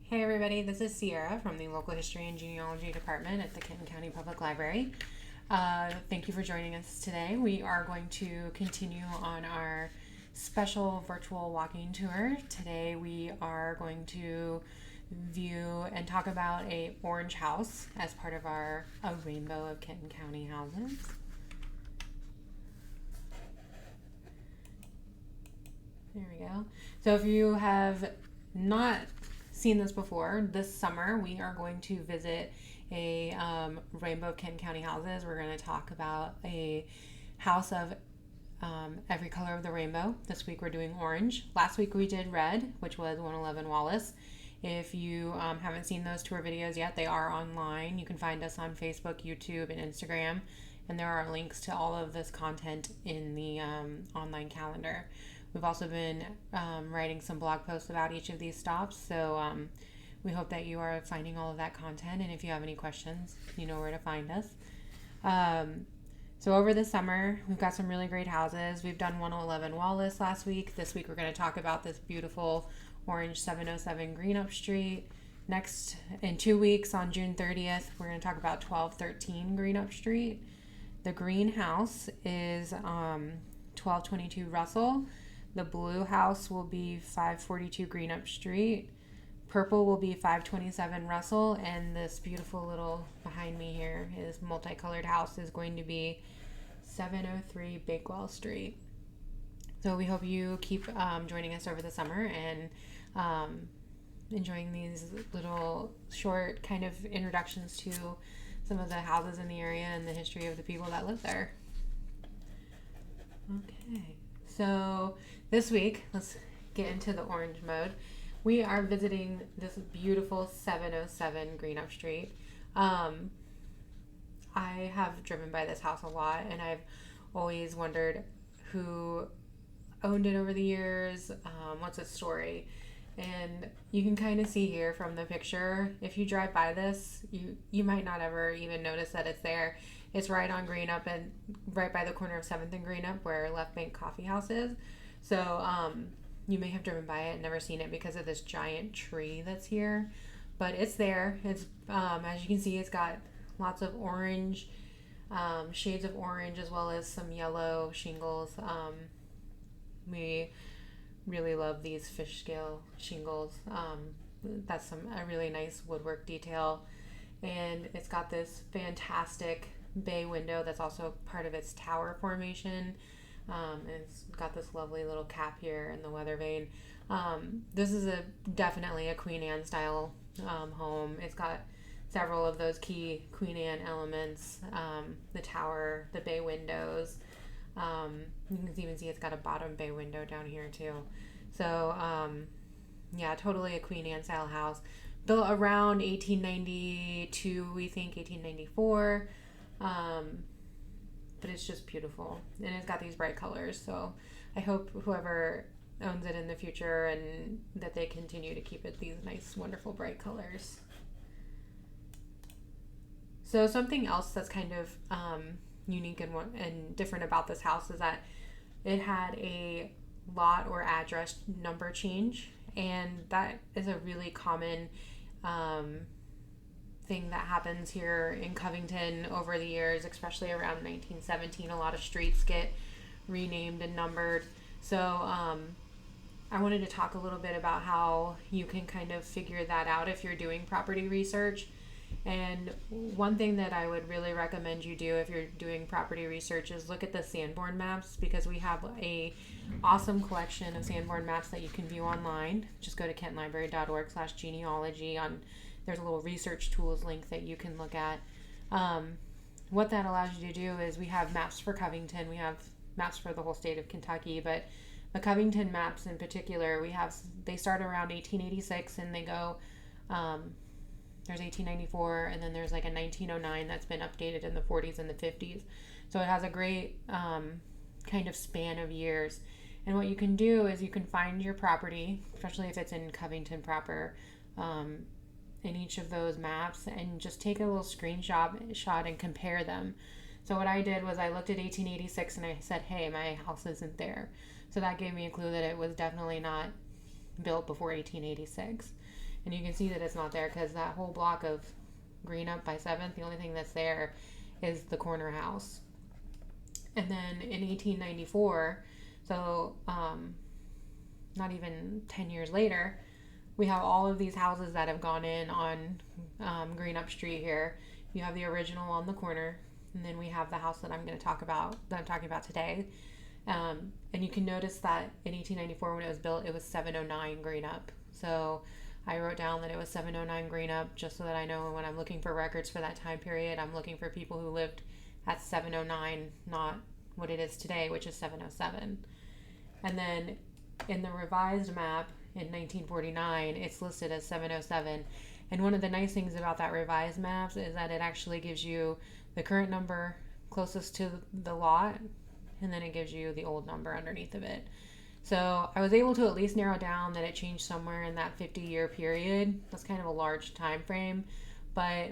Hey everybody, this is Sierra from the Local History and Genealogy Department at the Kenton County Public Library. Thank you for joining us today. We are going to continue on our special virtual walking tour. Today we are going to view and talk about a orange house as part of a rainbow of Kenton County houses. There we go. So if you have not seen this before, this summer we are going to visit a rainbow of Kenton County houses. We're going to talk about a house of every color of the rainbow. This week we're doing orange. Last week we did red, which was 111 Wallace. If you haven't seen those tour videos yet, they are online. You can find us on Facebook, YouTube, and Instagram, and there are links to all of this content in the online calendar. We've also been writing some blog posts about each of these stops, so we hope that you are finding all of that content, and if you have any questions, you know where to find us. So over the summer, we've got some really great houses. We've done 111 Wallace last week. This week we're going to talk about this beautiful orange 707 Greenup Street. Next, in 2 weeks, on June 30th, we're going to talk about 1213 Greenup Street. The green house is 1222 Russell. The blue house will be 542 Greenup Street. Purple will be 527 Russell, and this beautiful little behind me here, his multicolored house, is going to be 703 Bakewell Street. So we hope you keep joining us over the summer and enjoying these little short kind of introductions to some of the houses in the area and the history of the people that live there. Okay, so this week, let's get into the orange mode. We are visiting this beautiful 707 Greenup Street. I have driven by this house a lot, and I've always wondered who owned it over the years, what's its story. And you can kind of see here from the picture, if you drive by this, you might not ever even notice that it's there. It's right on Greenup and right by the corner of 7th and Greenup where Left Bank Coffee House is. So you may have driven by it and never seen it because of this giant tree that's here. But it's there. It's as you can see, it's got lots of orange, shades of orange, as well as some yellow shingles. We really love these fish scale shingles. That's a really nice woodwork detail. And it's got this fantastic bay window that's also part of its tower formation. And it's got this lovely little cap here in the weather vane. This is definitely a Queen Anne style home. It's got several of those key Queen Anne elements, the tower, the bay windows. You can even see it's got a bottom bay window down here too. So yeah, totally a Queen Anne style house. Built around 1892, we think 1894. But it's just beautiful, and it's got these bright colors, so I hope whoever owns it in the future and that they continue to keep it these nice, wonderful, bright colors. So something else that's kind of unique and different about this house is that it had a lot or address number change, and that is a really common thing that happens here in Covington over the years, especially around 1917. A lot of streets get renamed and numbered. So I wanted to talk a little bit about how you can kind of figure that out if you're doing property research. And one thing that I would really recommend you do if you're doing property research is look at the Sanborn maps, because we have a awesome collection of Sanborn maps that you can view online. Just go to kentonlibrary.org/genealogy. There's a little research tools link that you can look at. What that allows you to do is we have maps for Covington. We have maps for the whole state of Kentucky, but the Covington maps in particular, they start around 1886 and they go, there's 1894, and then there's like a 1909 that's been updated in the 40s and the 50s. So it has a great kind of span of years. And what you can do is you can find your property, especially if it's in Covington proper, in each of those maps, and just take a little screenshot and compare them. So what I did was I looked at 1886 and I said, hey, my house isn't there. So that gave me a clue that it was definitely not built before 1886. And you can see that it's not there because that whole block of Greenup by 7th, the only thing that's there is the corner house. And then in 1894, so not even 10 years later, we have all of these houses that have gone in on Greenup Street here. You have the original on the corner, and then we have the house that I'm talking about today. And you can notice that in 1894 when it was built, it was 709 Greenup. So I wrote down that it was 709 Greenup just so that I know when I'm looking for records for that time period, I'm looking for people who lived at 709, not what it is today, which is 707. And then in the revised map in 1949, it's listed as 707. And one of the nice things about that revised maps is that it actually gives you the current number closest to the lot, and then it gives you the old number underneath of it. So I was able to at least narrow down that it changed somewhere in that 50-year period. That's kind of a large time frame, but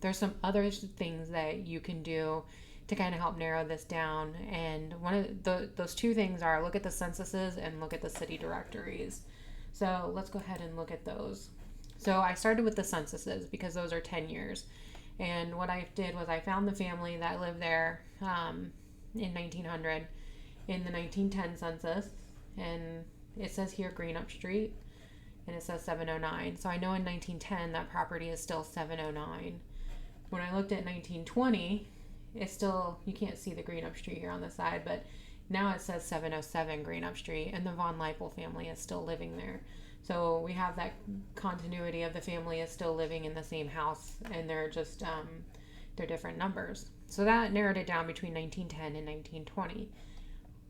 there's some other things that you can do to kind of help narrow this down. And one of those two things are look at the censuses and look at the city directories. So let's go ahead and look at those. So I started with the censuses because those are 10 years. And what I did was I found the family that lived there in 1900 in the 1910 census. And it says here Greenup Street, and it says 709. So I know in 1910 that property is still 709. When I looked at 1920, it's still, you can't see the Greenup Street here on the side, but now it says 707 Greenup Street, and the Von Lepel family is still living there. So we have that continuity of the family is still living in the same house, and they're just, they're different numbers. So that narrowed it down between 1910 and 1920.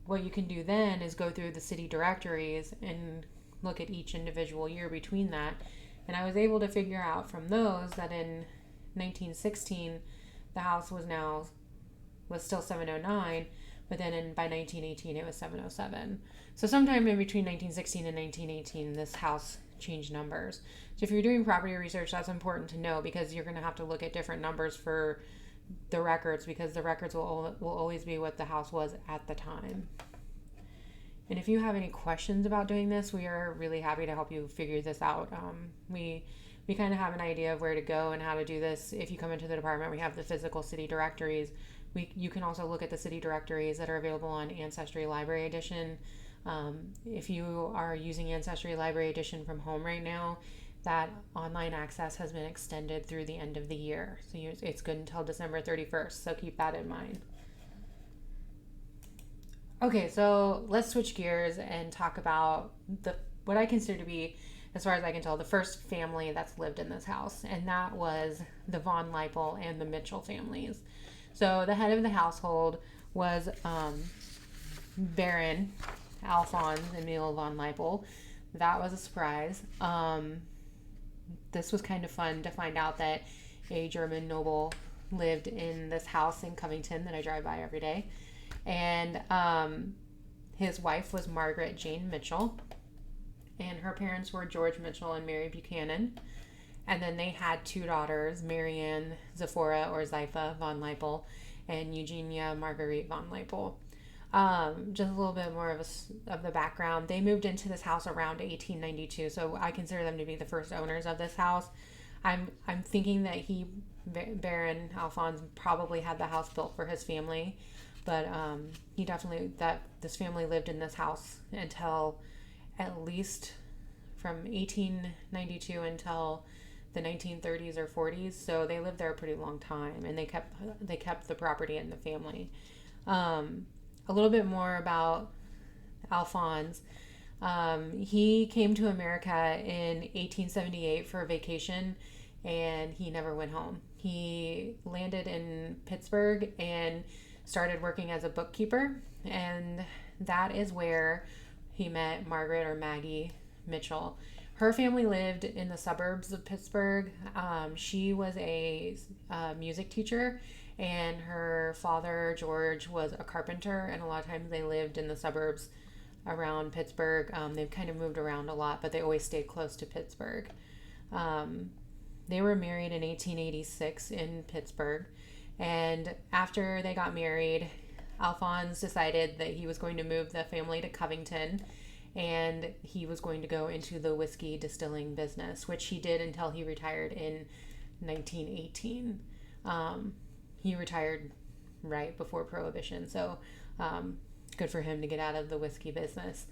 What you can do then is go through the city directories and look at each individual year between that. And I was able to figure out from those that in 1916, the house was still 709, but then by 1918 it was 707. So sometime in between 1916 and 1918, this house changed numbers. So if you're doing property research, that's important to know because you're going to have to look at different numbers for the records because the records will always be what the house was at the time. And if you have any questions about doing this, we are really happy to help you figure this out. We kind of have an idea of where to go and how to do this. If you come into the department, we have the physical city directories. You can also look at the city directories that are available on Ancestry Library Edition. If you are using Ancestry Library Edition from home right now, that online access has been extended through the end of the year. So it's good until December 31st, so keep that in mind. Okay, so let's switch gears and talk about what I consider to be, as far as I can tell, the first family that's lived in this house, and that was the Von Lepel and the Mitchell families. So the head of the household was Baron Alphonse Emil von Lepel. That was a surprise. This was kind of fun to find out that a German noble lived in this house in Covington that I drive by every day. And his wife was Margaret Jane Mitchell. And her parents were George Mitchell and Mary Buchanan. And then they had two daughters, Marianne Zephora or Zipha von Lepel and Eugenia Marguerite von Lepel. Just a little bit more of the background. They moved into this house around 1892, so I consider them to be the first owners of this house. I'm thinking that Baron Alphonse probably had the house built for his family, but he definitely, this family lived in this house until at least from 1892 until the 1930s or 40s, so they lived there a pretty long time, and they kept the property in the family. A little bit more about Alphonse. He came to America in 1878 for a vacation, and he never went home. He landed in Pittsburgh and started working as a bookkeeper, and that is where he met Margaret or Maggie Mitchell. Her family lived in the suburbs of Pittsburgh. She was a music teacher, and her father, George, was a carpenter, and a lot of times they lived in the suburbs around Pittsburgh. They've kind of moved around a lot, but they always stayed close to Pittsburgh. They were married in 1886 in Pittsburgh, and after they got married, Alphonse decided that he was going to move the family to Covington, and he was going to go into the whiskey distilling business, which he did until he retired in 1918. He retired right before Prohibition, so good for him to get out of the whiskey business.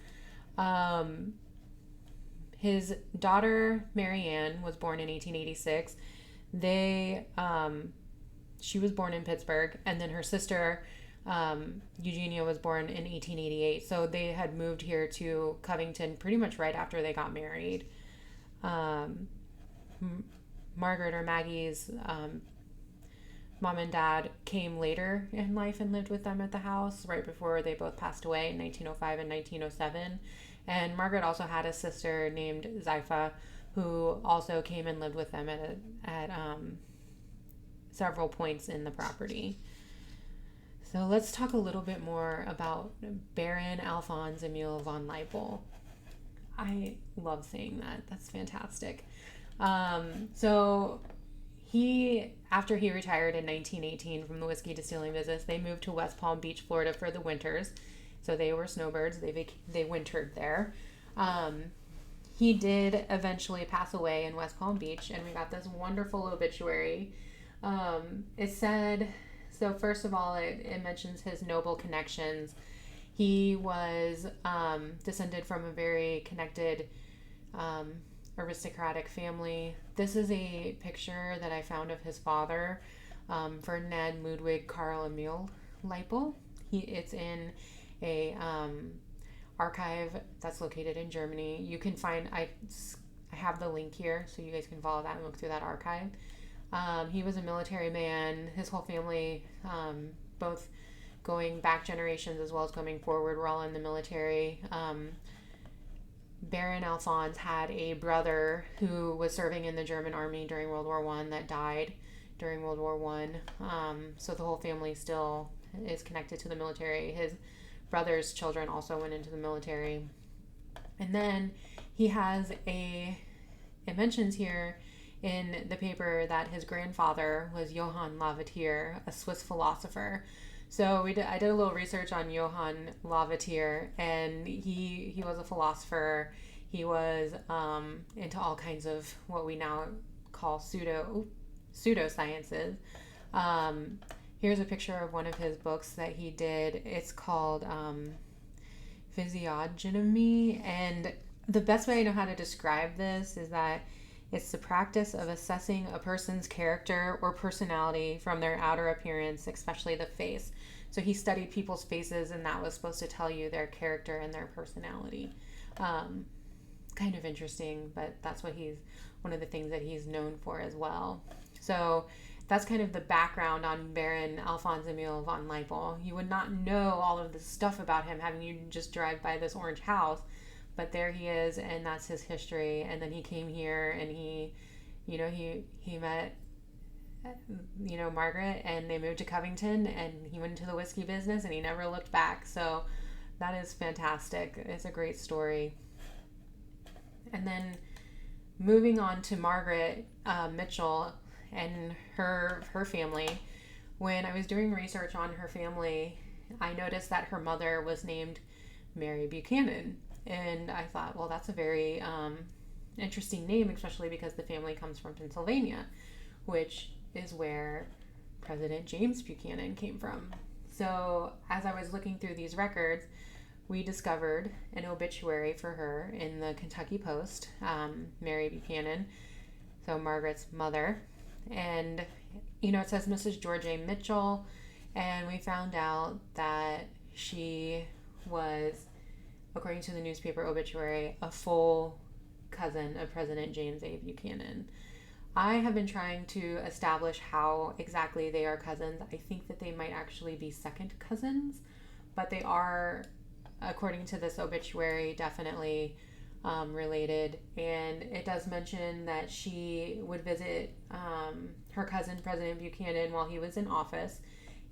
His daughter, Mary Ann, was born in 1886. She was born in Pittsburgh, and then her sister, Eugenia, was born in 1888. So they had moved here to Covington pretty much right after they got married. Margaret, or Maggie's mom and dad, came later in life and lived with them at the house right before they both passed away in 1905 and 1907. And Margaret also had a sister named Zypha, who also came and lived with them at several points in the property. So let's talk a little bit more about Baron Alphonse Emile von Lepel. I love saying that. That's fantastic. So after he retired in 1918 from the whiskey distilling business, they moved to West Palm Beach, Florida for the winters. So they were snowbirds. They wintered there. He did eventually pass away in West Palm Beach, and we got this wonderful obituary. It said, so first of all, it mentions his noble connections. He was descended from a very connected aristocratic family. This is a picture that I found of his father, Ferdinand Ludwig Karl Emil Lepel. It's in a archive that's located in Germany. You can find, I have the link here so you guys can follow that and look through that archive. He was a military man. His whole family, both going back generations as well as coming forward, were all in the military. Baron Alphonse had a brother who was serving in the German army during World War I that died during World War I. So the whole family still is connected to the military. His brother's children also went into the military. And then he has it mentions here in the paper that his grandfather was Johann Lavater, a Swiss philosopher. So I did a little research on Johann Lavater, and he was a philosopher. He was into all kinds of what we now call pseudosciences. Here's a picture of one of his books that he did. It's called Physiognomy, and the best way I know how to describe this is that it's the practice of assessing a person's character or personality from their outer appearance, especially the face. So he studied people's faces, and that was supposed to tell you their character and their personality. Kind of interesting, but that's one of the things that he's known for as well. So that's kind of the background on Baron Alphonse Emile von Lepel. You would not know all of this stuff about him having you just drive by this orange house, but there he is, and that's his history. And then he came here, and he met Margaret, and they moved to Covington, and he went into the whiskey business, and he never looked back. So that is fantastic. It's a great story. And then moving on to Margaret Mitchell and her family. When I was doing research on her family, I noticed that her mother was named Mary Buchanan. And I thought, well, that's a very interesting name, especially because the family comes from Pennsylvania, which is where President James Buchanan came from. So as I was looking through these records, we discovered an obituary for her in the Kentucky Post, Mary Buchanan, so Margaret's mother. And, it says Mrs. George A. Mitchell, and we found out that she was, according to the newspaper obituary, a full cousin of President James A. Buchanan. I have been trying to establish how exactly they are cousins. I think that they might actually be second cousins, but they are, according to this obituary, definitely related. And it does mention that she would visit her cousin, President Buchanan, while he was in office.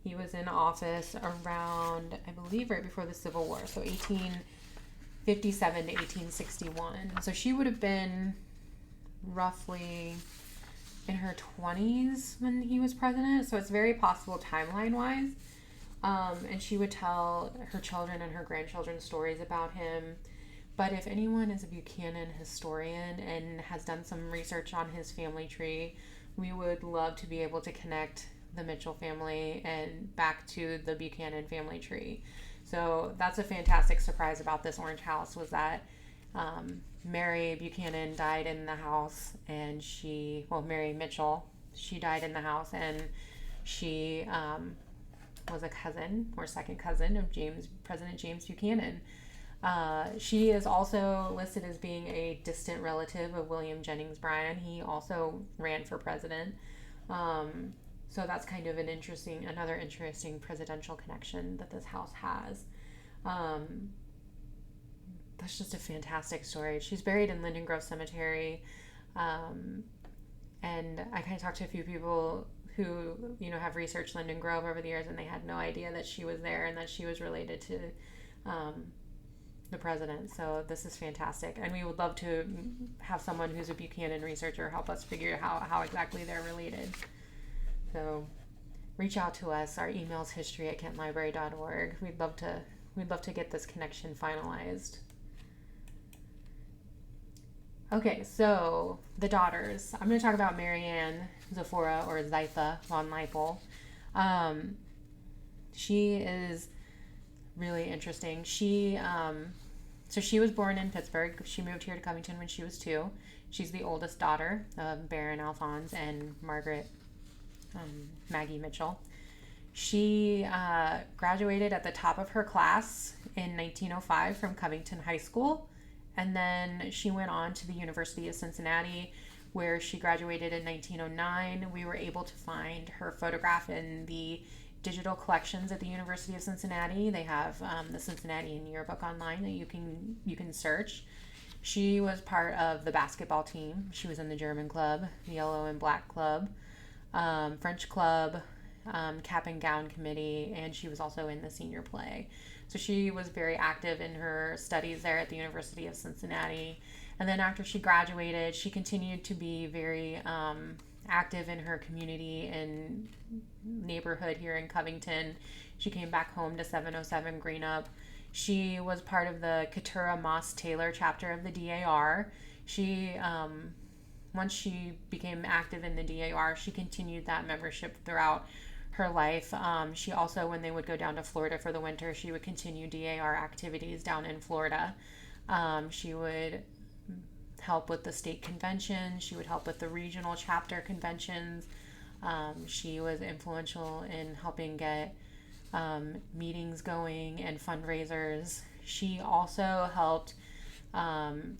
He was in office around, I believe, right before the Civil War, so 1857 to 1861. So she would have been roughly in her 20s when he was president, so it's very possible timeline-wise. And she would tell her children and her grandchildren stories about him. But if anyone is a Buchanan historian and has done some research on his family tree, we would love to be able to connect the Mitchell family and back to the Buchanan family tree. So that's a fantastic surprise about this orange house, was that Mary Buchanan died in the house, and Mary Mitchell, she died in the house, and she was a cousin or second cousin of President James Buchanan. She is also listed as being a distant relative of William Jennings Bryan. He also ran for president. So that's kind of another interesting presidential connection that this house has. That's just a fantastic story. She's buried in Linden Grove Cemetery. And I kind of talked to a few people who, have researched Linden Grove over the years, and they had no idea that she was there and that she was related to the president. So this is fantastic. And we would love to have someone who's a Buchanan researcher help us figure out how exactly they're related. So reach out to us. Our email is history@kentonlibrary.org. We'd love to get this connection finalized. Okay, so the daughters. I'm going to talk about Marianne Zephora, or Zytha von Lepel. She is really interesting. She was born in Pittsburgh. She moved here to Covington when she was 2. She's the oldest daughter of Baron Alphonse and Margaret Maggie Mitchell. She graduated at the top of her class in 1905 from Covington High School, and then she went on to the University of Cincinnati, where she graduated in 1909. We were able to find her photograph in the digital collections at the University of Cincinnati. They have the Cincinnati Yearbook online that you can search. She was part of the basketball team. She was in the German club, the Yellow and Black club, French club, cap and gown committee, and she was also in the senior play. So she was very active in her studies there at the University of Cincinnati. And then after she graduated, she continued to be very active in her community and neighborhood here in Covington. She came back home to 707 Greenup. She was part of the Keturah Moss Taylor chapter of the DAR. She once she became active in the DAR, she continued that membership throughout her life. She also, when they would go down to Florida for the winter, she would continue DAR activities down in Florida. She would help with the state convention. She would help with the regional chapter conventions. She was influential in helping get meetings going and fundraisers. She also helped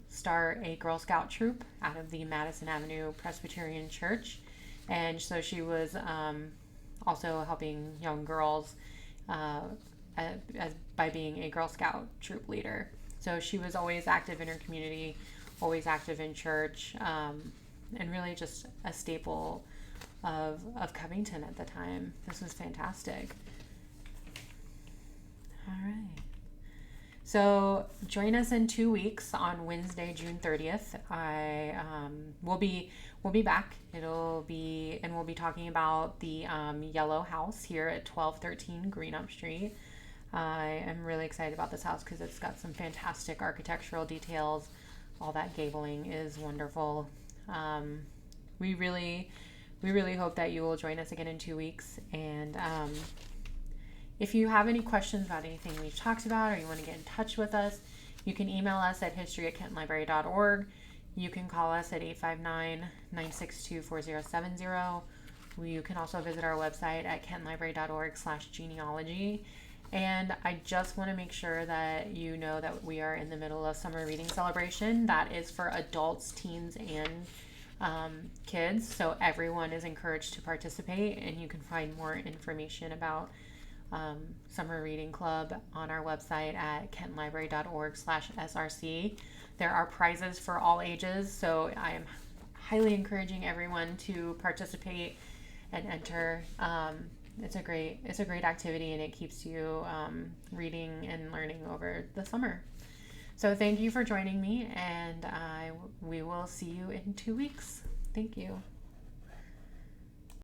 start a Girl Scout troop out of the Madison Avenue Presbyterian Church. And so she was also helping young girls by being a Girl Scout troop leader. So she was always active in her community, always active in church, and really just a staple of Covington at the time. This was fantastic. All right. So join us in 2 weeks on Wednesday, June 30th. We'll be back. We'll be talking about the yellow house here at 1213 Greenup Street. I am really excited about this house because it's got some fantastic architectural details. All that gabling is wonderful. We really hope that you will join us again in 2 weeks. And if you have any questions about anything we've talked about, or you want to get in touch with us, you can email us at history@kentonlibrary.org. You can call us at 859-962-4070. You can also visit our website at kentonlibrary.org/genealogy. And I just want to make sure that you know that we are in the middle of summer reading celebration. That is for adults, teens, and kids. So everyone is encouraged to participate, and you can find more information about Summer Reading Club on our website at kentonlibrary.org/SRC. There are prizes for all ages, so I am highly encouraging everyone to participate and enter. It's a great activity, and it keeps you reading and learning over the summer. So thank you for joining me, and we will see you in 2 weeks. Thank you.